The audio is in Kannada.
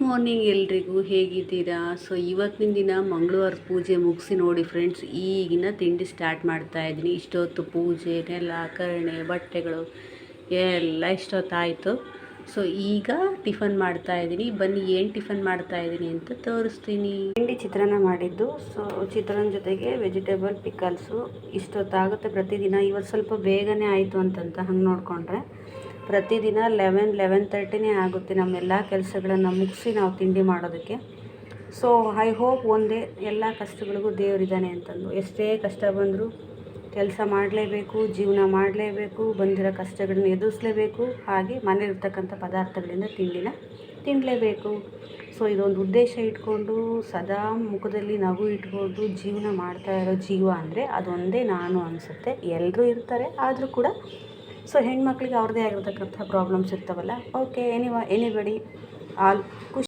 ಮಾರ್ನಿಂಗ್ ಎಲ್ರಿಗೂ, ಹೇಗಿದ್ದೀರಾ? ಸೊ ಇವತ್ತಿನ ದಿನ ಮಂಗಳವಾರ ಪೂಜೆ ಮುಗಿಸಿ ನೋಡಿ ಫ್ರೆಂಡ್ಸ್, ಈಗಿನ ತಿಂಡಿ ಸ್ಟಾರ್ಟ್ ಮಾಡ್ತಾ ಇದ್ದೀನಿ. ಇಷ್ಟೊತ್ತು ಪೂಜೆ ನೆಲ ಕರಣೆ ಬಟ್ಟೆಗಳು ಎಲ್ಲ ಇಷ್ಟೊತ್ತಾಯಿತು. ಸೊ ಈಗ ಟಿಫನ್ ಮಾಡ್ತಾ ಇದ್ದೀನಿ. ಬನ್ನಿ ಏನು ಟಿಫನ್ ಮಾಡ್ತಾ ಇದ್ದೀನಿ ಅಂತ ತೋರಿಸ್ತೀನಿ. ತಿಂಡಿ ಚಿತ್ರಾನ್ನ ಮಾಡಿದ್ದು. ಸೊ ಚಿತ್ರಾನ್ನ ಜೊತೆಗೆ ವೆಜಿಟೇಬಲ್ ಪಿಕಲ್ಸು. ಇಷ್ಟೊತ್ತಾಗುತ್ತೆ ಪ್ರತಿದಿನ. ಇವತ್ತು ಸ್ವಲ್ಪ ಬೇಗನೆ ಆಯಿತು ಅಂತಂತ ಹಂಗೆ ನೋಡಿಕೊಂಡ್ರೆ ಪ್ರತಿದಿನ 11:30 ಆಗುತ್ತೆ ನಮ್ಮೆಲ್ಲ ಕೆಲಸಗಳನ್ನು ಮುಗಿಸಿ ನಾವು ತಿಂಡಿ ಮಾಡೋದಕ್ಕೆ. ಸೊ ಐ ಹೋಪ್ ಒಂದೇ ಎಲ್ಲ ಕಷ್ಟಗಳಿಗೂ ದೇವರಿದ್ದಾನೆ ಅಂತಂದು. ಎಷ್ಟೇ ಕಷ್ಟ ಬಂದರೂ ಕೆಲಸ ಮಾಡಲೇಬೇಕು, ಜೀವನ ಮಾಡಲೇಬೇಕು, ಬಂದಿರೋ ಕಷ್ಟಗಳನ್ನ ಎದುರಿಸಲೇಬೇಕು, ಹಾಗೆ ಮನೇಲಿರ್ತಕ್ಕಂಥ ಪದಾರ್ಥಗಳಿಂದ ತಿಂಡಿನ ತಿನ್ನಲೇಬೇಕು. ಸೊ ಇದೊಂದು ಉದ್ದೇಶ ಇಟ್ಕೊಂಡು ಸದಾ ಮುಖದಲ್ಲಿ ನಗು ಇಟ್ಕೊಂಡು ಜೀವನ ಮಾಡ್ತಾ ಇರೋ ಜೀವ ಅಂದರೆ ಅದೊಂದೇ ನಾನು ಅನಿಸುತ್ತೆ. ಎಲ್ಲರೂ ಇರ್ತಾರೆ, ಆದರೂ ಕೂಡ ಸೊ ಹೆಣ್ಮಕ್ಳಿಗೆ ಅವ್ರದ್ದೇ ಆಗಿರ್ತಕ್ಕಂಥ ಪ್ರಾಬ್ಲಮ್ಸ್ ಇರ್ತಾವಲ್ಲ. ಓಕೆ, ಎನಿಬಡಿ ಆಲ್ ಖುಷಿ.